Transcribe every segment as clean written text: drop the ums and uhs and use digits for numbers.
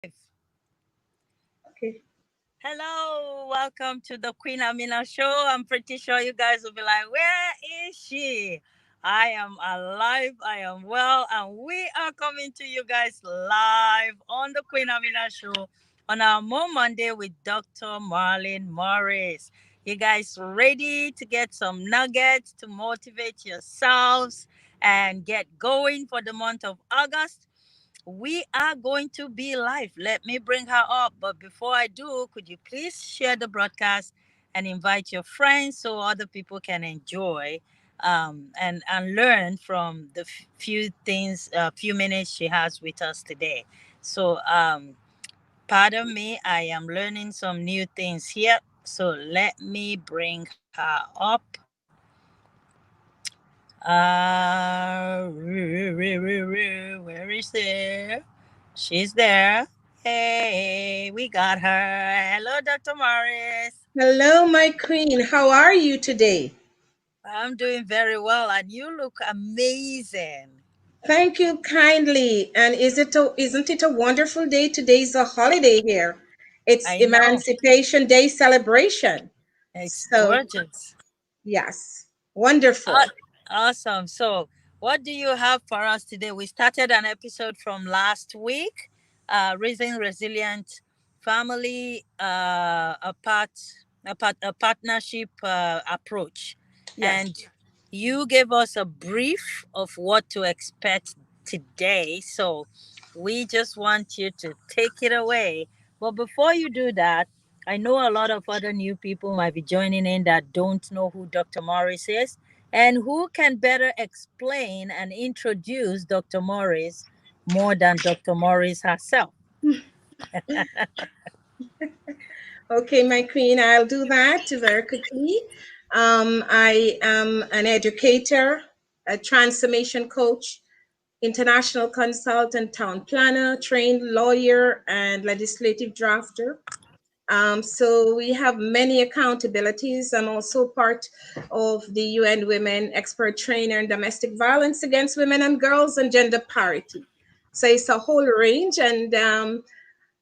Okay. Hello, welcome to the Queen Amina Show. I'm pretty sure you guys will be like, where is she? I am alive, I am well, and we are coming to you guys live on the Queen Amina Show on our Mo Monday with Dr. Marlyn Morris. You guys ready to get some nuggets to motivate yourselves and get going for the month of August? We are going to be live. Let me bring her up. But before I do, could you please share the broadcast and invite your friends so other people can enjoy and learn from the few things, few minutes she has with us today. So, pardon me, I am learning some new things here. So let me bring her up. Where is there? She's there. Hey, we got her. Hello, Dr. Morris. Hello, my queen. How are you today? I'm doing very well, and you look amazing. Thank you kindly. And isn't it a wonderful day? Today's a holiday here. It's I know. Emancipation Day celebration. It's So, gorgeous. yes, wonderful. Awesome. So, what do you have for us today? We started an episode from last week, Raising Resilient Family, a partnership approach. Yes. And you gave us a brief of what to expect today. So, we just want you to take it away. But before you do that, I know a lot of other new people might be joining in that don't know who Dr. Morris is. And who can better explain and introduce Dr. Morris more than Dr. Morris herself? Okay, my queen, I'll do that very quickly. I am an educator, a transformation coach, international consultant, town planner, trained lawyer, and legislative drafter. So we have many accountabilities. I'm also part of the UN Women Expert Trainer in Domestic Violence Against Women and Girls and Gender Parity. So it's a whole range, and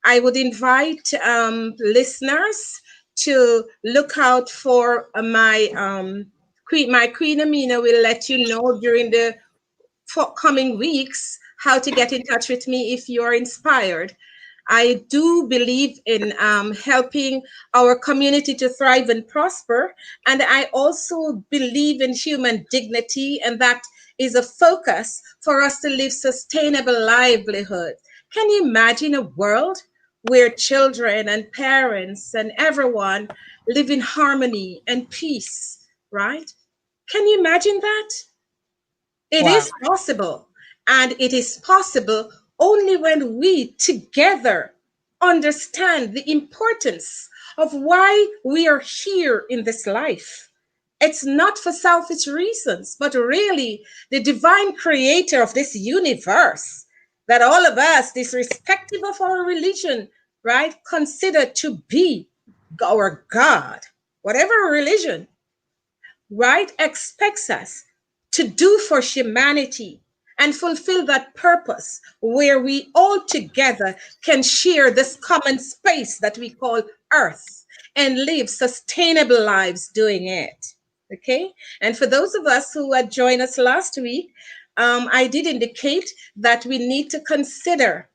I would invite listeners to look out for my Queen Amina will let you know during the coming weeks how to get in touch with me if you're inspired. I do believe in helping our community to thrive and prosper. And I also believe in human dignity, and that is a focus for us to live sustainable livelihood. Can you imagine a world where children and parents and everyone live in harmony and peace, right? Can you imagine that? It Wow. is possible. And it is possible only when we together understand the importance of why we are here in this life. It's not for selfish reasons, but really the divine creator of this universe that all of us, irrespective of our religion, right, consider to be our God, whatever religion, right, expects us to do for humanity and fulfill that purpose where we all together can share this common space that we call Earth and live sustainable lives doing it. Okay? And for those of us who had joined us last week, I did indicate that we need to consider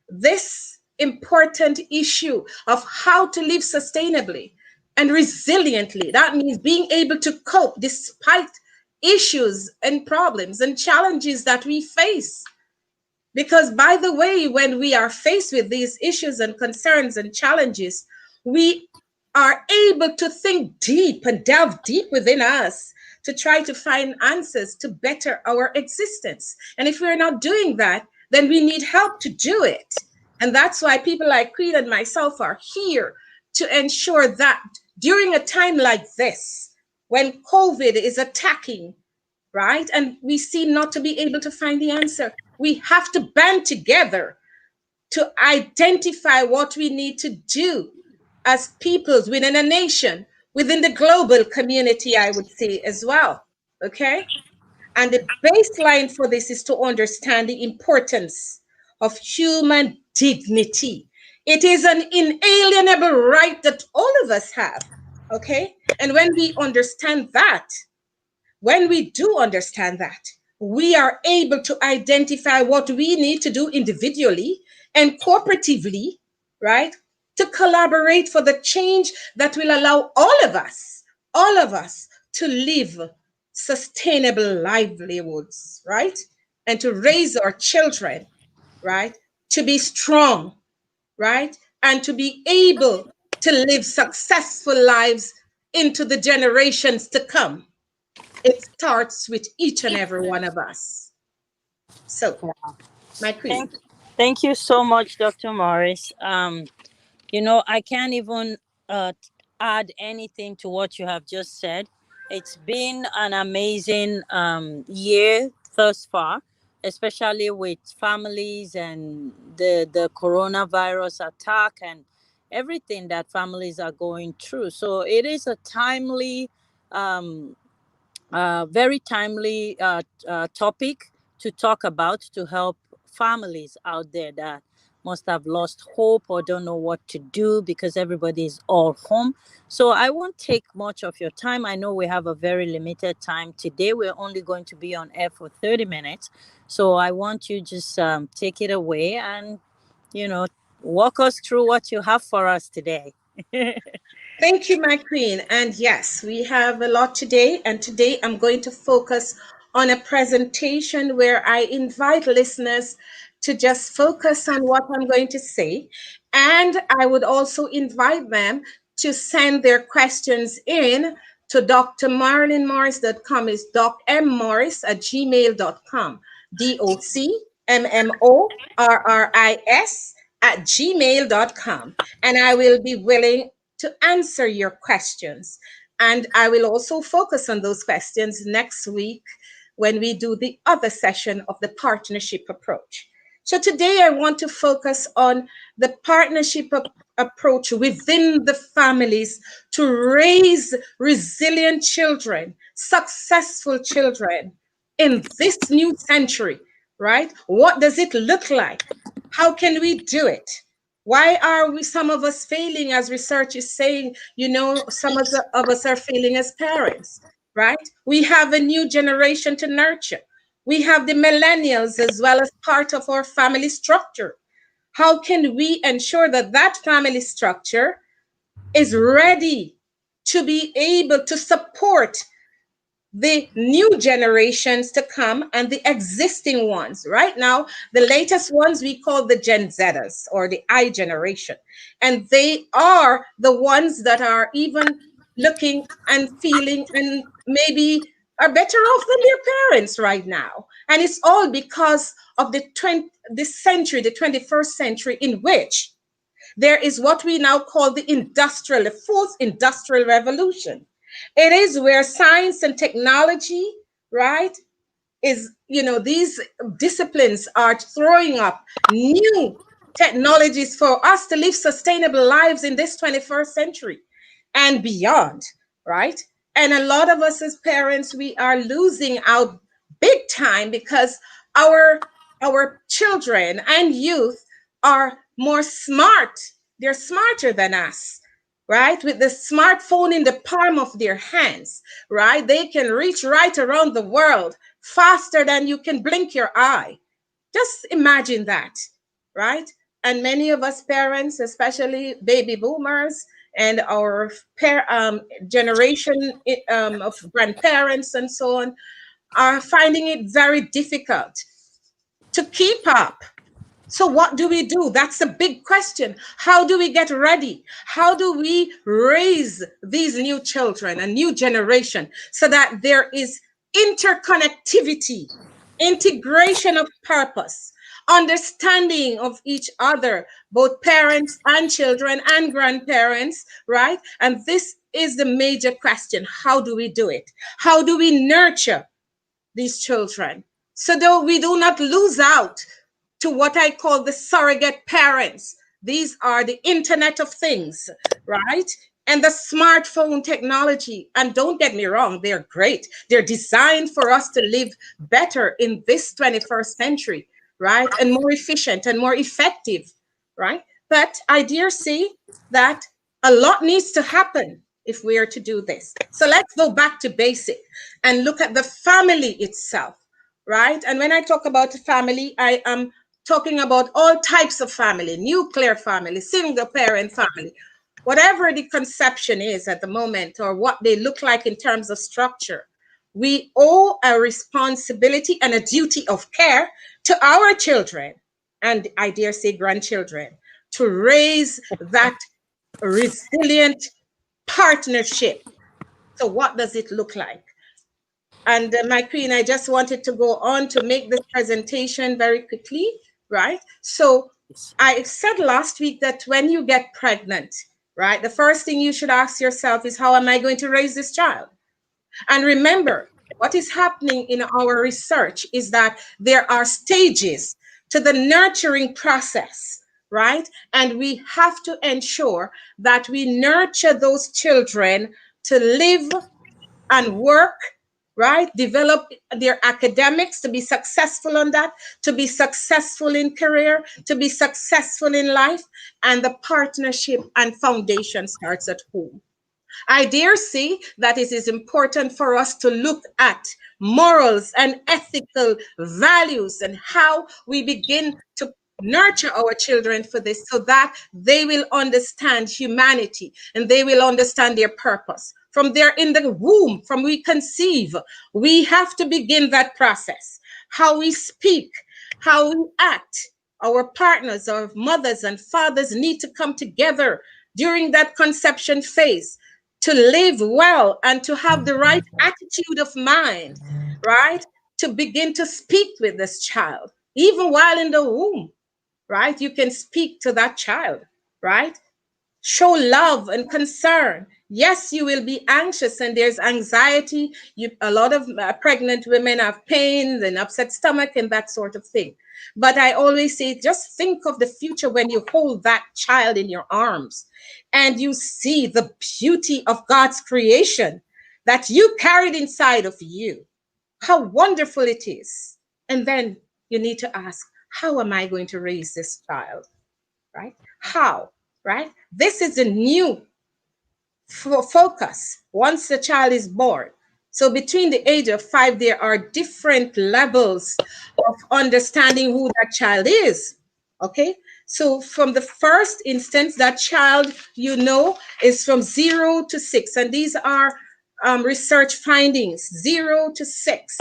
this important issue of how to live sustainably and resiliently. That means being able to cope despite issues and problems and challenges that we face. Because, by the way, when we are faced with these issues and concerns and challenges, we are able to think deep and delve deep within us to try to find answers to better our existence. And if we're not doing that, then we need help to do it. And that's why people like Queen and myself are here to ensure that during a time like this, when COVID is attacking, right? And we seem not to be able to find the answer. We have to band together to identify what we need to do as peoples within a nation, within the global community, I would say as well. Okay? And the baseline for this is to understand the importance of human dignity. It is an inalienable right that all of us have. Okay? And when we do understand that, we are able to identify what we need to do individually and cooperatively, right? To collaborate for the change that will allow all of us to live sustainable livelihoods, right? And to raise our children, right? To be strong, right? And to be able to live successful lives into the generations to come. It starts with each and every one of us. So, my queen. Thank, thank you so much, Dr. Morris. You know, I can't even add anything to what you have just said. It's been an amazing year thus far, especially with families and the coronavirus attack and everything that families are going through. So it is a timely um, very timely topic to talk about to help families out there that must have lost hope or don't know what to do because everybody is all home. So I won't take much of your time. I know we have a very limited time today. We're only going to be on air for 30 minutes. So I want you just take it away and, you know, walk us through what you have for us today. Thank you, my queen. And yes, we have a lot today. And today I'm going to focus on a presentation where I invite listeners to just focus on what I'm going to say. And I would also invite them to send their questions in to drmarlynmorris.com. It's docmorris at gmail.com. DOCMMORRIS at gmail.com. And I will be willing to answer your questions. And I will also focus on those questions next week when we do the other session of the partnership approach. So today I want to focus on the partnership approach within the families to raise resilient children, successful children in this new century, right? What does it look like? How can we do it? Why are we, some of us, failing, as research is saying? Some of us are failing as parents, right? We have a new generation to nurture. We have the millennials as well as part of our family structure. How can we ensure that that family structure is ready to be able to support the new generations to come and the existing ones? Right now, the latest ones we call the Gen Zers or the I generation. And they are the ones that are even looking and feeling and maybe are better off than their parents right now. And it's all because of this century, the 21st century, in which there is what we now call the fourth industrial revolution. It is where science and technology, right, these disciplines are throwing up new technologies for us to live sustainable lives in this 21st century and beyond, right? And a lot of us as parents, we are losing out big time because our our children and youth are more smart. They're smarter than us, right? With the smartphone in the palm of their hands, right? They can reach right around the world faster than you can blink your eye. Just imagine that, right? And many of us parents, especially baby boomers and our generation of grandparents and so on, are finding it very difficult to keep up. So, what do we do? That's a big question. How do we get ready? How do we raise these new children, a new generation, so that there is interconnectivity, integration of purpose, understanding of each other, both parents and children and grandparents, right? And this is the major question. How do we do it? How do we nurture these children so that we do not lose out to what I call the surrogate parents? These are the Internet of Things, right? And the smartphone technology. And don't get me wrong, they're great. They're designed for us to live better in this 21st century, right? And more efficient and more effective. right? But I dare say that a lot needs to happen if we are to do this. So let's go back to basic and look at the family itself, right? And when I talk about family, I am talking about all types of family: nuclear family, single parent family, whatever the conception is at the moment, or what they look like in terms of structure. We owe a responsibility and a duty of care to our children, and I dare say grandchildren, to raise that resilient partnership. So, what does it look like? And my queen, I just wanted to go on to make this presentation very quickly, right? So, I said last week that when you get pregnant, right, the first thing you should ask yourself is, how am I going to raise this child? And remember, what is happening in our research is that there are stages to the nurturing process, right? And we have to ensure that we nurture those children to live and work, right? Develop their academics, to be successful on that, to be successful in career, to be successful in life. And the partnership and foundation starts at home. I dare say that it is important for us to look at morals and ethical values and how we begin to nurture our children for this, so that they will understand humanity and they will understand their purpose. From there, in the womb, from we conceive, we have to begin that process. How we speak, how we act. Our partners, our mothers and fathers need to come together during that conception phase to live well and to have the right attitude of mind, right? To begin to speak with this child, even while in the womb, right? You can speak to that child, right? Show love and concern. Yes, you will be anxious and there's anxiety. A lot of pregnant women have pains and upset stomach and that sort of thing. But I always say, just think of the future when you hold that child in your arms and you see the beauty of God's creation that you carried inside of you. How wonderful it is. And then you need to ask, how am I going to raise this child? Right? How? Right? This is a new focus once the child is born. So between the age of 5, there are different levels of understanding who that child is. Okay. So from the first instance, that child, is from 0 to 6. And these are research findings: 0 to 6.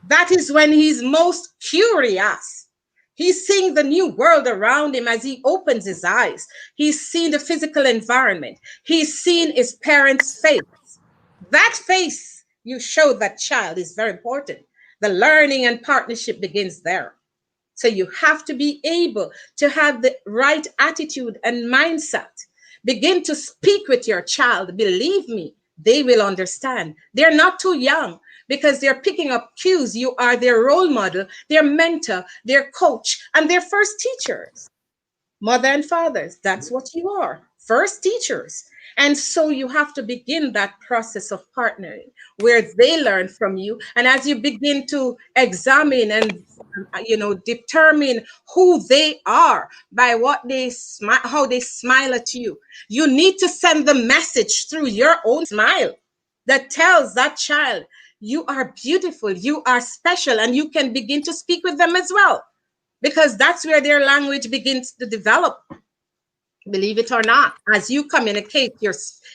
That is when he's most curious. He's seeing the new world around him as he opens his eyes. He's seeing the physical environment. He's seeing his parents' face. That face you show that child is very important. The learning and partnership begins there. So you have to be able to have the right attitude and mindset. Begin to speak with your child. Believe me, they will understand. They're not too young because they're picking up cues. You are their role model, their mentor, their coach, and their first teachers. Mother and fathers, that's what you are, first teachers. And so you have to begin that process of partnering where they learn from you. And as you begin to examine and determine who they are by what they smile, how they smile at you, you need to send the message through your own smile that tells that child, you are beautiful, you are special, and you can begin to speak with them as well, because that's where their language begins to develop. Believe it or not, as you communicate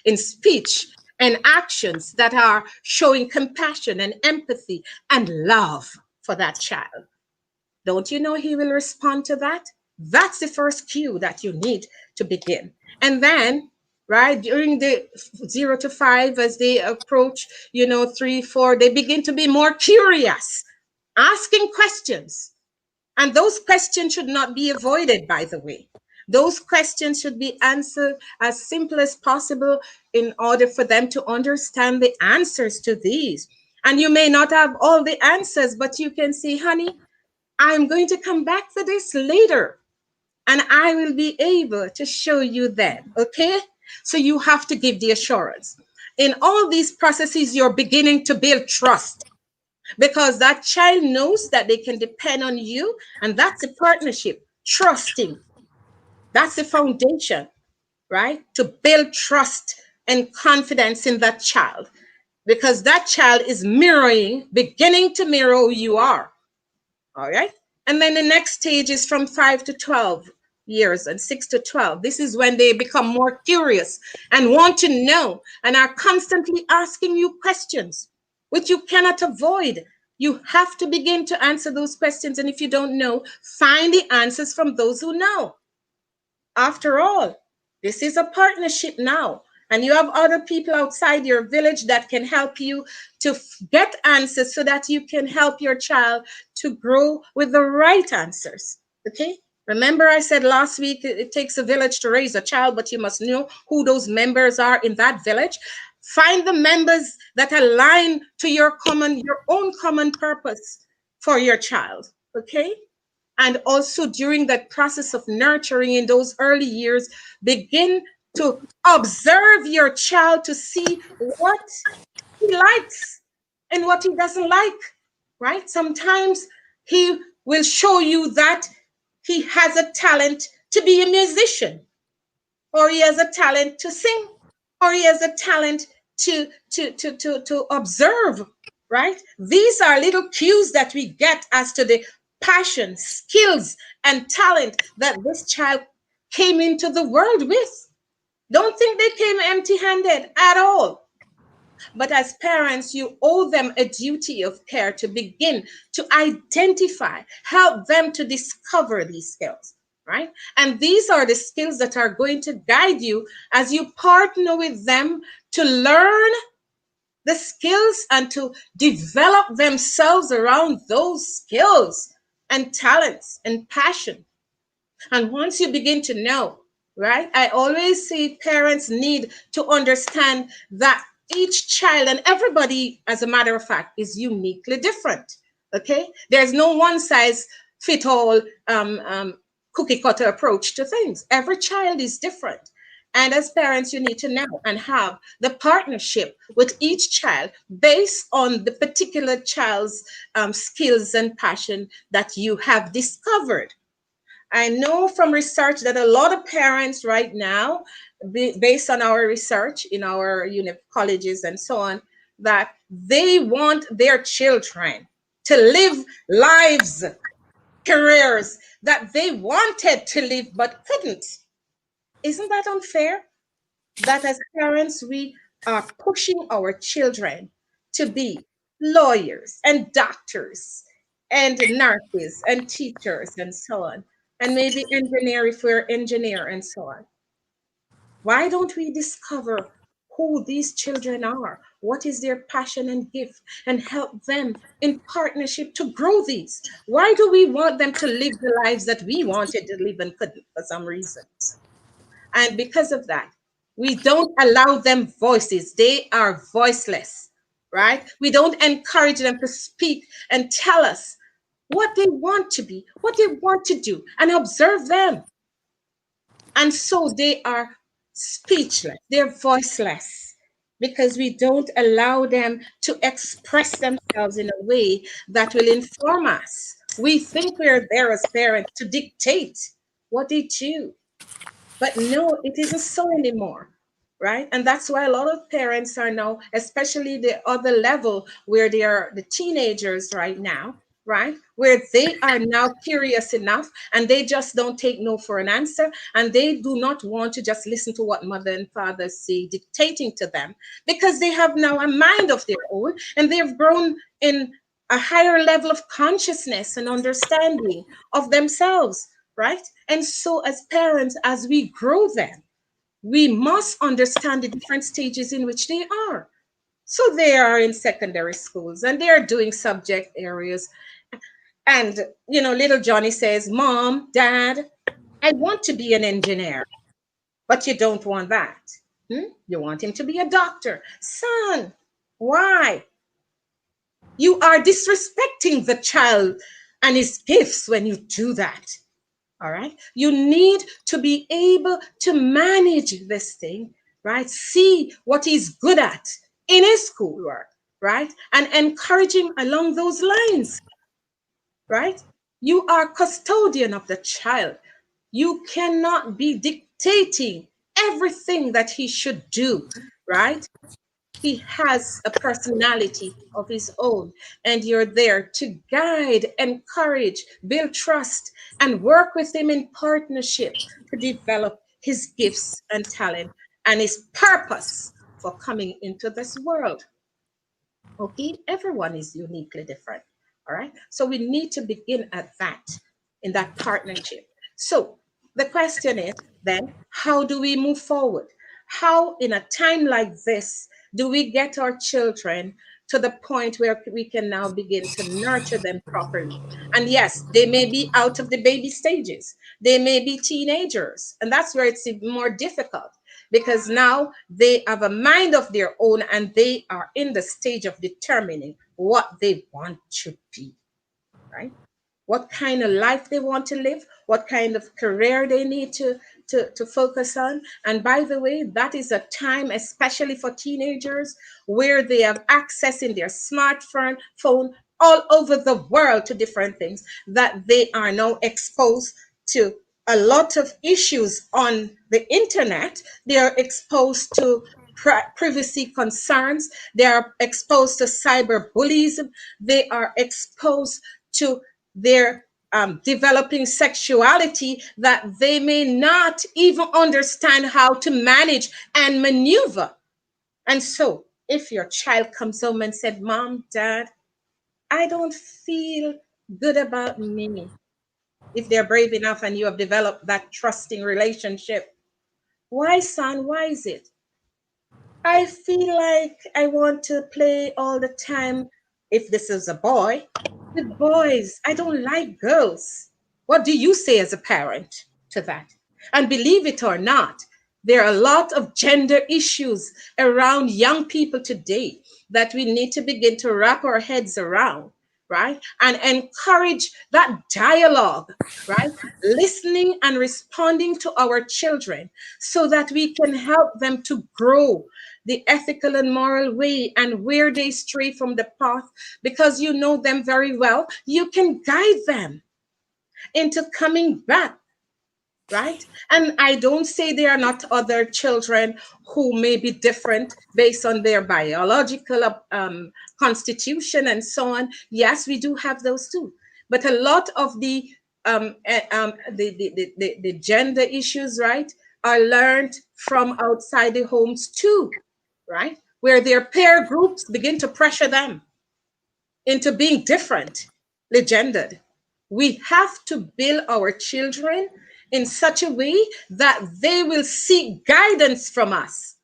in speech and actions that are showing compassion and empathy and love for that child, don't you know he will respond to that? That's the first cue that you need to begin. And then, right, during the 0 to 5, as they approach, 3, 4, they begin to be more curious, asking questions. And those questions should not be avoided, by the way. Those questions should be answered as simple as possible in order for them to understand the answers to these. And you may not have all the answers, but you can say, honey, I'm going to come back to this later and I will be able to show you then. Okay? So you have to give the assurance. In all these processes, you're beginning to build trust, because that child knows that they can depend on you, and that's a partnership, trusting. That's the foundation, right? To build trust and confidence in that child, because that child is mirroring, beginning to mirror who you are. All right. And then the next stage is from 5 to 12 years and 6 to 12. This is when they become more curious and want to know and are constantly asking you questions, which you cannot avoid. You have to begin to answer those questions. And if you don't know, find the answers from those who know. After all, this is a partnership now, and you have other people outside your village that can help you to get answers so that you can help your child to grow with the right answers. Okay? Remember, I said last week it takes a village to raise a child, but you must know who those members are in that village. Find the members that align to your own common purpose for your child. Okay? And also during that process of nurturing in those early years, begin to observe your child to see what he likes and what he doesn't like, right? Sometimes he will show you that he has a talent to be a musician, or he has a talent to sing, or he has a talent to observe, right? These are little cues that we get as to the passion, skills, and talent that this child came into the world with. Don't think they came empty handed at all. But as parents, you owe them a duty of care to begin to identify, help them to discover these skills, right? And these are the skills that are going to guide you as you partner with them to learn the skills and to develop themselves around those skills and talents and passion. And once you begin to know, right, I always say parents need to understand that each child and everybody, as a matter of fact, is uniquely different. Okay? There's no one size fit all cookie cutter approach to things. Every child is different. And as parents, you need to know and have the partnership with each child based on the particular child's skills and passion that you have discovered. I know from research that a lot of parents right now, based on our research in our colleges and so on, that they want their children to live lives, careers that they wanted to live but couldn't. Isn't that unfair? That as parents, we are pushing our children to be lawyers and doctors and nurses and teachers and so on, and maybe engineer if we're engineer and so on. Why don't we discover who these children are? What is their passion and gift, and help them in partnership to grow these? Why do we want them to live the lives that we wanted to live and couldn't for some reason? And because of that, we don't allow them voices. They are voiceless, right? We don't encourage them to speak and tell us what they want to be, what they want to do, and observe them. And so they are speechless, they're voiceless because we don't allow them to express themselves in a way that will inform us. We think we're there as parents to dictate what they do. But no, it isn't so anymore, right? And that's why a lot of parents are now, especially the other level where they are the teenagers right now, right? Where they are now curious enough and they just don't take no for an answer. And they do not want to just listen to what mother and father say dictating to them, because they have now a mind of their own and they've grown in a higher level of consciousness and understanding of themselves, right? And so, as parents, as we grow them, we must understand the different stages in which they are. So, they are in secondary schools and they are doing subject areas. And, little Johnny says, Mom, Dad, I want to be an engineer, but you don't want that. You want him to be a doctor. Son, why? You are disrespecting the child and his gifts when you do that. All right. You need to be able to manage this thing, right? See what he's good at in his schoolwork, right? And encourage him along those lines, right? You are custodian of the child. You cannot be dictating everything that he should do, right? He has a personality of his own, and you're there to guide, encourage, build trust, and work with him in partnership to develop his gifts and talent and his purpose for coming into this world. Okay, everyone is uniquely different. All right, so we need to begin at that, in that partnership. So the question is then, how do we move forward? How, in a time like this, do we get our children to the point where we can now begin to nurture them properly? And yes, they may be out of the baby stages, they may be teenagers, and that's where it's even more difficult, because now they have a mind of their own and they are in the stage of determining what they want to be, right? What kind of life they want to live, what kind of career they need to focus on. And by the way, that is a time, especially for teenagers, where they have access in their smartphone phone all over the world to different things, that they are now exposed to a lot of issues on the internet. They are exposed to privacy concerns. They are exposed to cyberbullying. They are exposed to their developing sexuality that they may not even understand how to manage and maneuver. And so, if your child comes home and said, "Mom, Dad, I don't feel good about me," if they're brave enough and you have developed that trusting relationship, "Why, son? Why is it?" "I feel like I want to play all the time," if this is a boy, "with boys. I don't like girls." What do you say as a parent to that? And believe it or not, there are a lot of gender issues around young people today that we need to begin to wrap our heads around, right? And encourage that dialogue, right? Listening and responding to our children so that we can help them to grow the ethical and moral way, and where they stray from the path, because you know them very well, you can guide them into coming back, right? And I don't say there are not other children who may be different based on their biological constitution and so on. Yes, we do have those too. But a lot of the gender issues, right, are learned from outside the homes too, right? Where their peer groups begin to pressure them into being differently gendered. We have to build our children in such a way that they will seek guidance from us.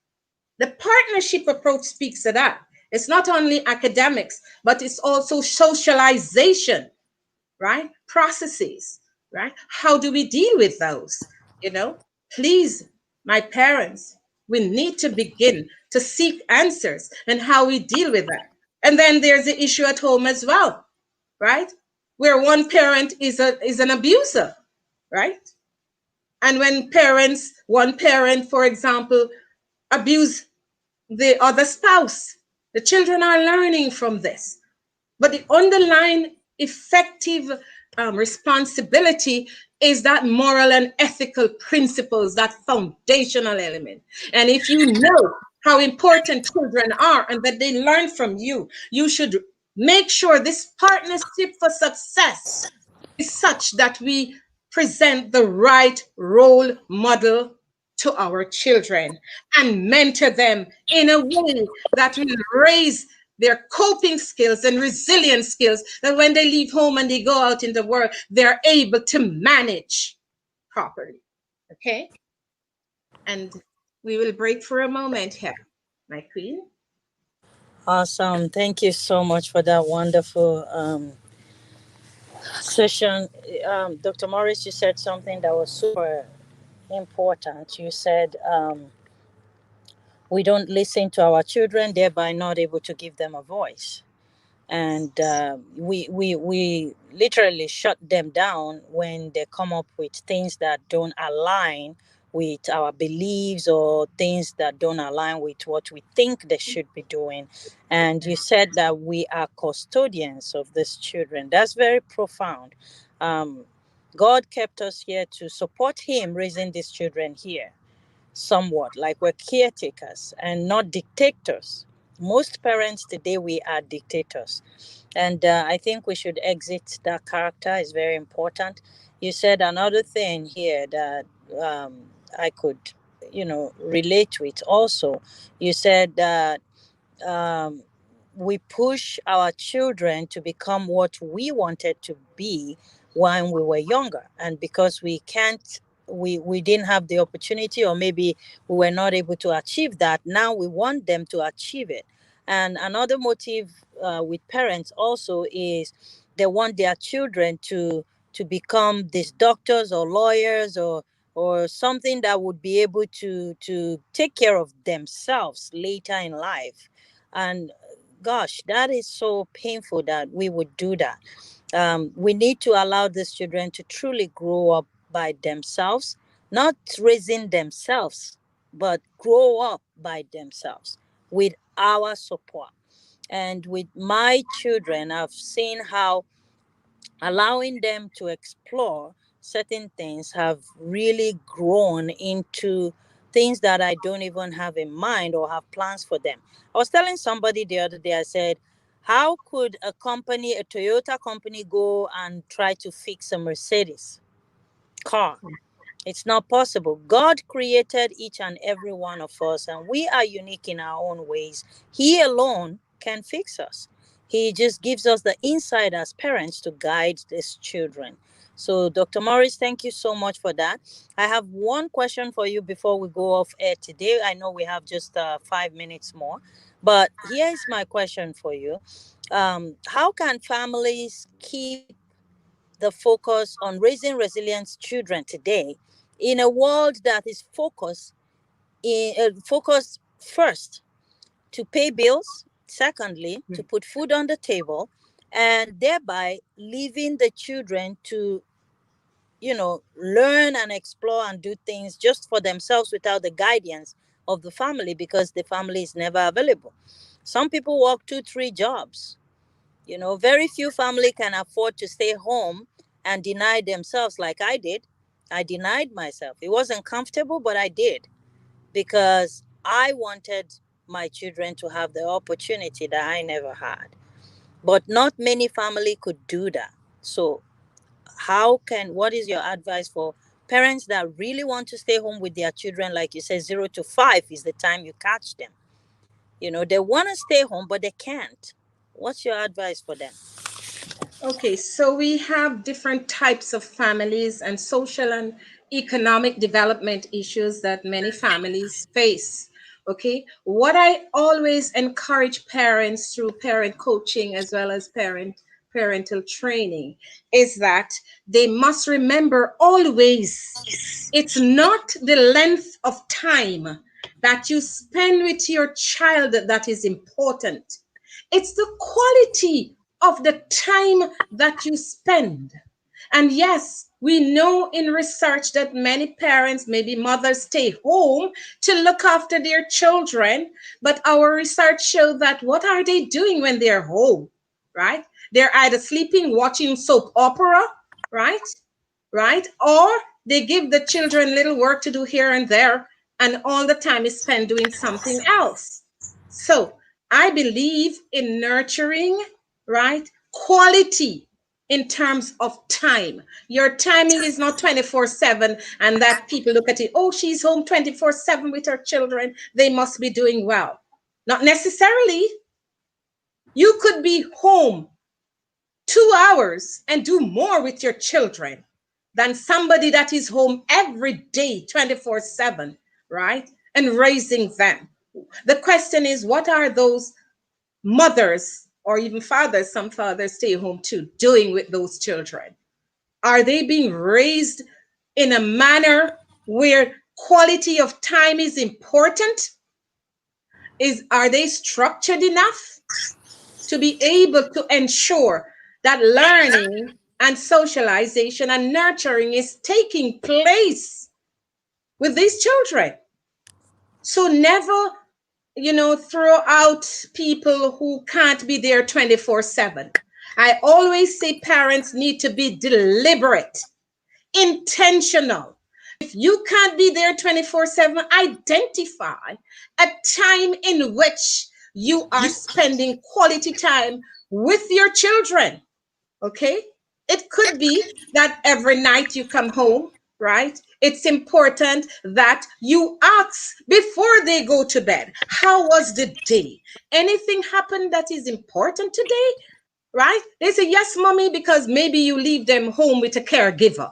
The partnership approach speaks to that. It's not only academics, but it's also socialization, right? Processes, right? How do we deal with those? You know, please, my parents, we need to begin to seek answers and how we deal with that. And then there's the issue at home as well, right? Where one parent is an abuser, right? And when one parent, for example, abuse the other spouse, the children are learning from this. But the underlying effective responsibility is that moral and ethical principles, that foundational element. And if you know how important children are and that they learn from you, you should make sure this partnership for success is such that we present the right role model to our children and mentor them in a way that will raise their coping skills and resilience skills, that when they leave home and they go out in the world, they're able to manage properly. Okay? And we will break for a moment here, my queen. Awesome. Thank you so much for that wonderful session. Dr. Morris, you said something that was super important. You said we don't listen to our children, thereby not able to give them a voice. And we literally shut them down when they come up with things that don't align with our beliefs, or things that don't align with what we think they should be doing. And you said that we are custodians of these children. That's very profound. um, God kept us here to support Him raising these children here, somewhat like we're caretakers and not dictators. Most parents today, we are dictators. And I think we should exit that character. Is very important. You said another thing here that I could, relate with also. You said that um, we push our children to become what we wanted to be when we were younger, and because we can't, we didn't have the opportunity, or maybe we were not able to achieve that, now we want them to achieve it. And another motive with parents also is they want their children to become these doctors or lawyers, or something that would be able to take care of themselves later in life. And gosh, that is so painful that we would do that. We need to allow these children to truly grow up by themselves, not raising themselves, but grow up by themselves with our support. And with my children, I've seen how allowing them to explore certain things have really grown into things that I don't even have in mind or have plans for them. I was telling somebody the other day, I said, how could a Toyota company, go and try to fix a Mercedes car? It's not possible. God created each and every one of us, and we are unique in our own ways. He alone can fix us. He just gives us the insight as parents to guide these children. So, Dr. Morris, thank you so much for that. I have one question for you before we go off air today. I know we have just 5 minutes more, but here is my question for you. How can families keep the focus on raising resilient children today in a world that is focused first to pay bills, secondly to put food on the table, and thereby leaving the children to learn and explore and do things just for themselves without the guidance of the family, because the family is never available. Some people work 2 3 jobs. Very few family can afford to stay home and deny themselves like I did. I denied myself. It wasn't comfortable, but I did, because I wanted my children to have the opportunity that I never had. But not many family could do that. So what is your advice for parents that really want to stay home with their children? Like you said, 0 to 5 is the time you catch them. They want to stay home, but they can't. What's your advice for them? Okay, so we have different types of families and social and economic development issues that many families face. Okay, what I always encourage parents through parent coaching as well as parental training is that they must remember always it's not the length of time that you spend with your child that is important. It's the quality of the time that you spend. And yes, we know in research that many parents, maybe mothers, stay home to look after their children. But our research shows that what are they doing when they're home, right? They're either sleeping, watching soap opera, right? Right? Or they give the children little work to do here and there, and all the time is spent doing something else. So I believe in nurturing, right? Quality in terms of time. Your timing is not 24/7, and that people look at it, oh, she's home 24/7 with her children. They must be doing well. Not necessarily. You could be home 2 hours and do more with your children than somebody that is home every day 24/7, right, and raising them. The question is, what are those mothers or even fathers, some fathers stay home too, doing with those children? Are they being raised in a manner where quality of time is important? Are they structured enough to be able to ensure that learning and socialization and nurturing is taking place with these children? So never, throw out people who can't be there 24/7. I always say parents need to be deliberate. intentional. If you can't be there 24/7, identify a time in which you are spending quality time with your children. Okay? It could be that every night you come home, right? It's important that you ask before they go to bed, how was the day? Anything happened that is important today? Right? They say, yes, mommy, because maybe you leave them home with a caregiver,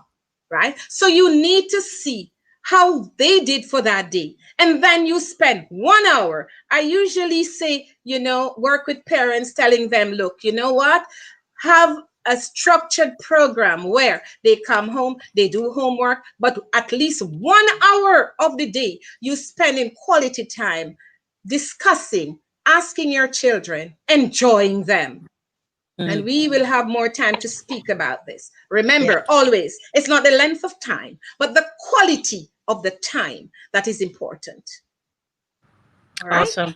right? So you need to see how they did for that day. And then you spend 1 hour. I usually say, work with parents, telling them, look, you know what? Have a structured program where they come home, they do homework, but at least 1 hour of the day you spend in quality time discussing, asking your children, enjoying them, and Mm. we will have more time to speak about this. Yeah. Remember, always, it's not the length of time, but the quality of the time that is important. All right? Awesome.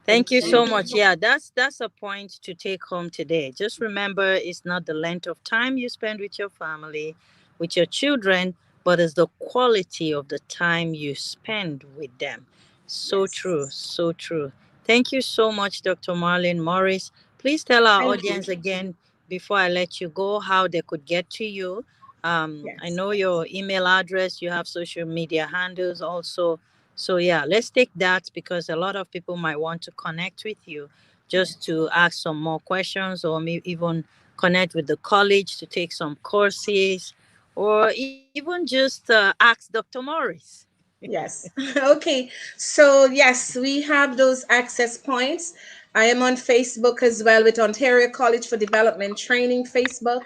Thank Thank you so you. much. Yeah, that's a point to take home today. Just remember, it's not the length of time you spend with your family, with your children, but it's the quality of the time you spend with them. So true, Yes. so true. Thank you so much, Dr. Marlyn Morris. Please tell our Thank you. audience again before I let you go how they could get to you. I Yes. know your email address. You have social media handles also. So yeah, let's take that because a lot of people might want to connect with you just Yes. to ask some more questions or maybe even connect with the college to take some courses or even just ask Dr. Morris. Yes. Okay. So, yes, we have those access points. I am on Facebook as well with Ontario College for Development Training Facebook.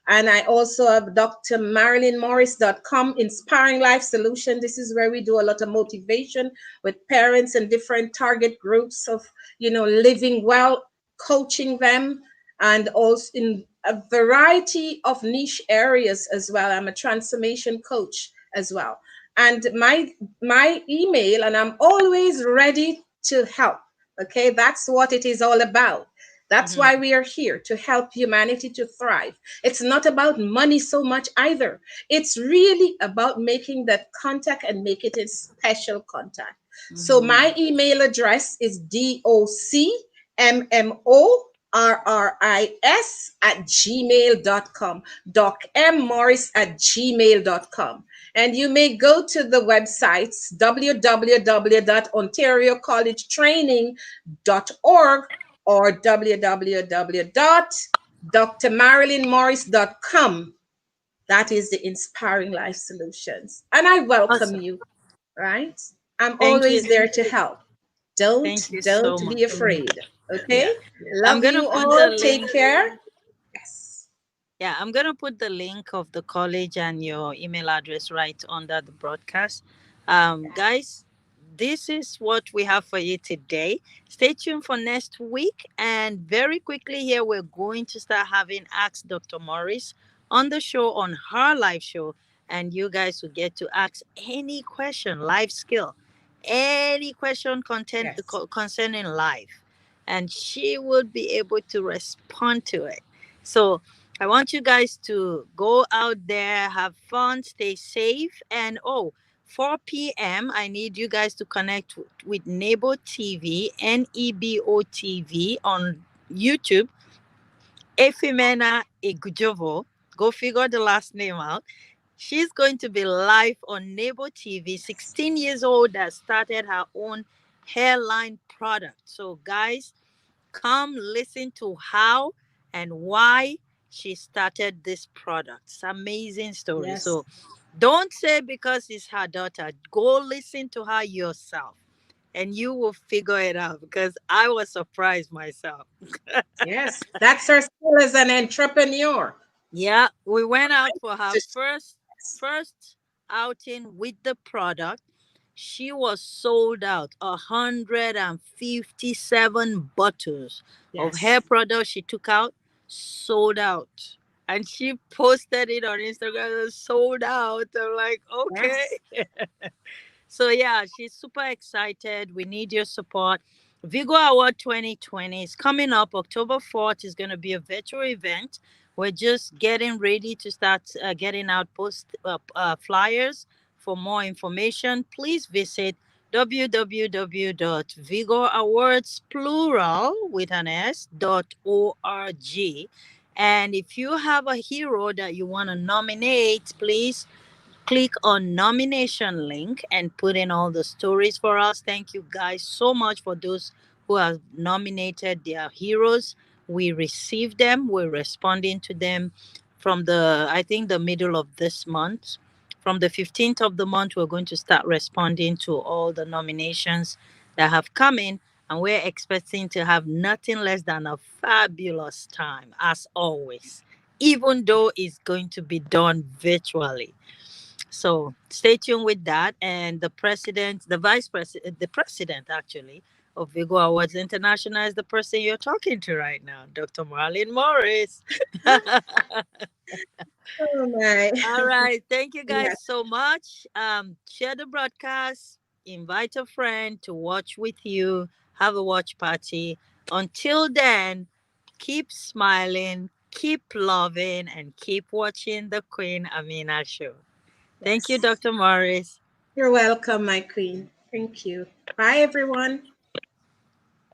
And I also have drmarlynmorris.com, Inspiring Life Solution. This is where we do a lot of motivation with parents and different target groups of, living well, coaching them, and also in a variety of niche areas as well. I'm a transformation coach as well, and my email, and I'm always ready to help. Okay, that's what it is all about. That's Mhm. why we are here, to help humanity to thrive. It's not about money so much either. It's really about making that contact and make it a special contact. So Mhm. my email address is docmorris@gmail.com. docmorris@gmail.com. And you may go to the websites www.ontariocollegetraining.org or www.drmarlynmorris.com. That is the Inspiring Life Solutions. And I welcome Awesome. you, right? I'm Thank you. always there to help. Don't Thank you so don't much. be afraid. Yeah. Okay? I'm Love going to you put the all. Take link. care. Yes. Yeah, I'm going to put the link of the college and your email address right under the broadcast. Guys, this is what we have for you today. Stay tuned for next week. And very quickly, here, we're going to start having Ask Dr. Morris on the show, on her live show. And you guys will get to ask any question, life skill, any question Yes. concerning life. And she will be able to respond to it. So, I want you guys to go out there, have fun, stay safe, and 4 p.m. I need you guys to connect with Nebo TV, Nebo TV on YouTube. Efimena Igujovo, go figure the last name out. She's going to be live on Nebo TV. 16 years old, that started her own hairline product. So, guys, come listen to how and why she started this product. It's an amazing story. Yes. So don't say because it's her daughter. Go listen to her yourself and you will figure it out because I was surprised myself. Yes. That's her skill as an entrepreneur. Yeah, we went out for her Just first outing with the product. She was sold out 157 bottles of hair yes. product she took out, sold out. And she posted it on Instagram, sold out. I'm like, okay. Yes. So yeah, she's super excited. We need your support. Vigo Award 2020 is coming up. October 4th is going to be a virtual event. We're just getting ready to start getting out flyers. For more information, please visit www.vigoroawards plural with an s.org. And if you have a hero that you want to nominate, please click on nomination link and put in all the stories for us. Thank you guys so much for those who have nominated their heroes. We received them, we're responding to them from the, I think, the middle of this month. From the 15th of the month, we're going to start responding to all the nominations that have come in, and we're expecting to have nothing less than a fabulous time as always, even though it's going to be done virtually. So stay tuned with that. And the president, the vice president, the president actually of Vigo Awards International is the person you're talking to right now, Dr. Marlyn Morris. Oh my. All right. Thank you Yeah. guys so much. Share the broadcast, invite a friend to watch with you, have a watch party. Until then, keep smiling, keep loving, and keep watching the Queen Amina show. Thank you, Yes. Dr. Morris. You're welcome, my queen. Thank you. Bye, everyone.